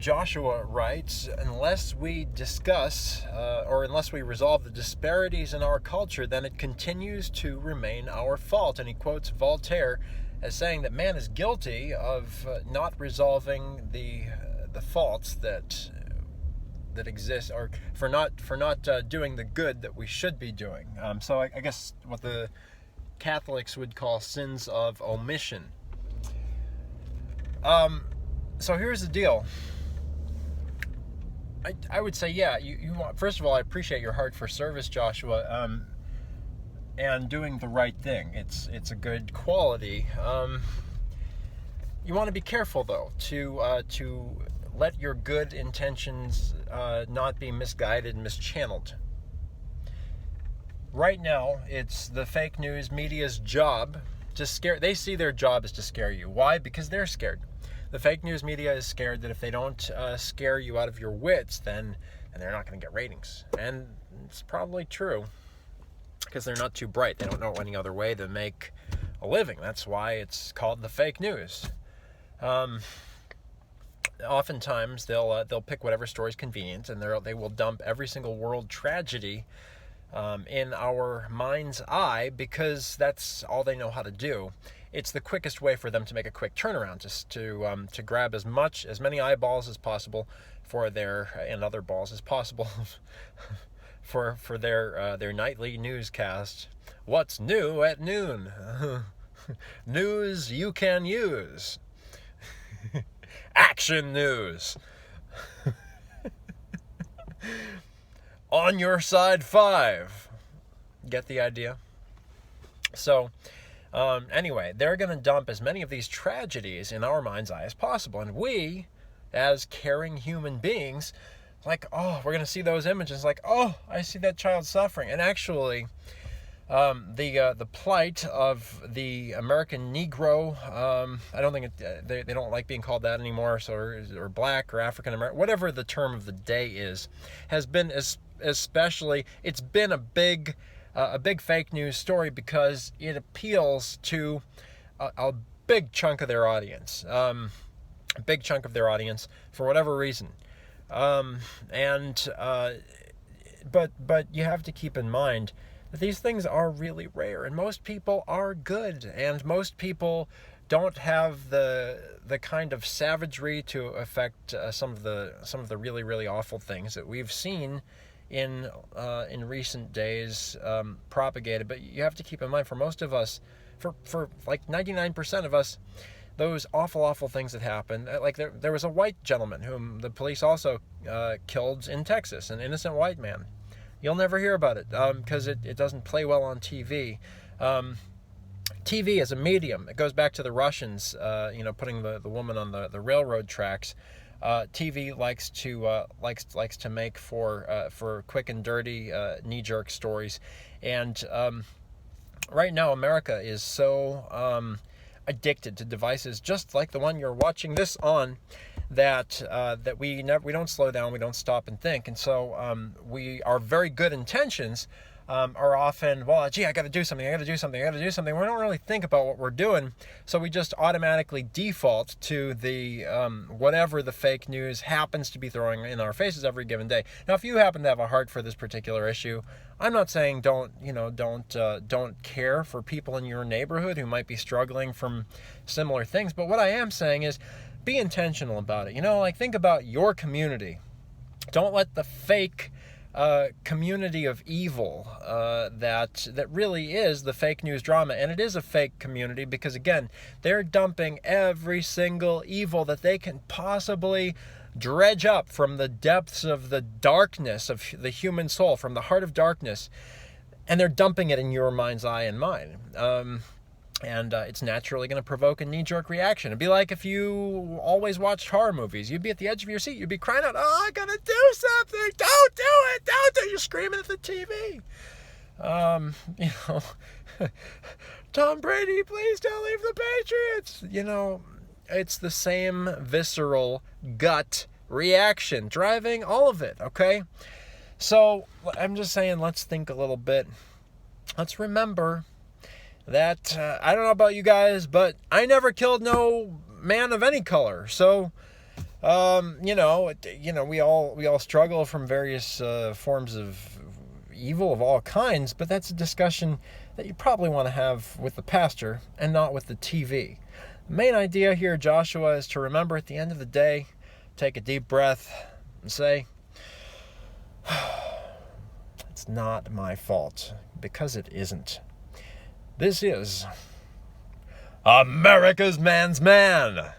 Joshua writes, unless we discuss or unless we resolve the disparities in our culture, then it continues to remain our fault. And he quotes Voltaire as saying that man is guilty of not resolving the faults that exist, or for not doing the good that we should be doing. So I guess what the Catholics would call sins of omission. So here's the deal. I would say, yeah, you want, first of all, I appreciate your heart for service, Joshua, and doing the right thing. It's a good quality. You want to be careful, though, to let your good intentions not be misguided and mischanneled. Right now, it's the fake news media's job to scare. They see their job is to scare you. Why? Because they're scared. The fake news media is scared that if they don't scare you out of your wits, then they're not going to get ratings. And it's probably true, because they're not too bright. They don't know any other way to make a living. That's why it's called the fake news. Oftentimes, they'll pick whatever story is convenient, and they will dump every single world tragedy in our mind's eye, because that's all they know how to do. It's the quickest way for them to make a quick turnaround, just to grab as many eyeballs as possible and other balls as possible for their nightly newscast. What's new at noon? News you can use. Action news. On your side 5. Get the idea? So, anyway, they're going to dump as many of these tragedies in our mind's eye as possible. And we, as caring human beings, like, oh, we're going to see those images, like, oh, I see that child suffering. And actually, the plight of the American Negro, I don't think they don't like being called that anymore, or black or African American, whatever the term of the day is, has been especially, it's been a big fake news story, because it appeals to a big chunk of their audience, for whatever reason, but you have to keep in mind that these things are really rare, and most people are good, and most people don't have the kind of savagery to affect some of the really, really awful things that we've seen in recent days propagated. But you have to keep in mind, for most of us, for like 99% of us, those awful things that happened, like there was a white gentleman whom the police also killed in Texas, an innocent white man. You'll never hear about it because it doesn't play well on TV. TV as a medium, it goes back to the Russians, putting the woman on the railroad tracks. TV likes to make for quick and dirty knee-jerk stories, and right now America is so addicted to devices just like the one you're watching this on, that we don't slow down, we don't stop and think, and so our very good intentions are often, well, gee, I got to do something. We don't really think about what we're doing, so we just automatically default to the whatever the fake news happens to be throwing in our faces every given day. Now, if you happen to have a heart for this particular issue, I'm not saying don't care for people in your neighborhood who might be struggling from similar things, but what I am saying is, be intentional about it. Like, think about your community. Don't let the fake community of evil that really is the fake news drama, and it is a fake community because, again, they're dumping every single evil that they can possibly dredge up from the depths of the darkness of the human soul, from the heart of darkness, and they're dumping it in your mind's eye and mine. And it's naturally going to provoke a knee-jerk reaction. It'd be like if you always watched horror movies. You'd be at the edge of your seat. You'd be crying out, oh, I gotta do something. Don't do it. Don't do it. You're screaming at the TV. Tom Brady, please don't leave the Patriots. It's the same visceral gut reaction driving all of it, okay? So I'm just saying, let's think a little bit. Let's remember that, I don't know about you guys, but I never killed no man of any color. So We all struggle from various forms of evil of all kinds, but that's a discussion that you probably want to have with the pastor and not with the TV. The main idea here, Joshua, is to remember at the end of the day, take a deep breath and say, it's not my fault, because it isn't. This is America's Man's Man.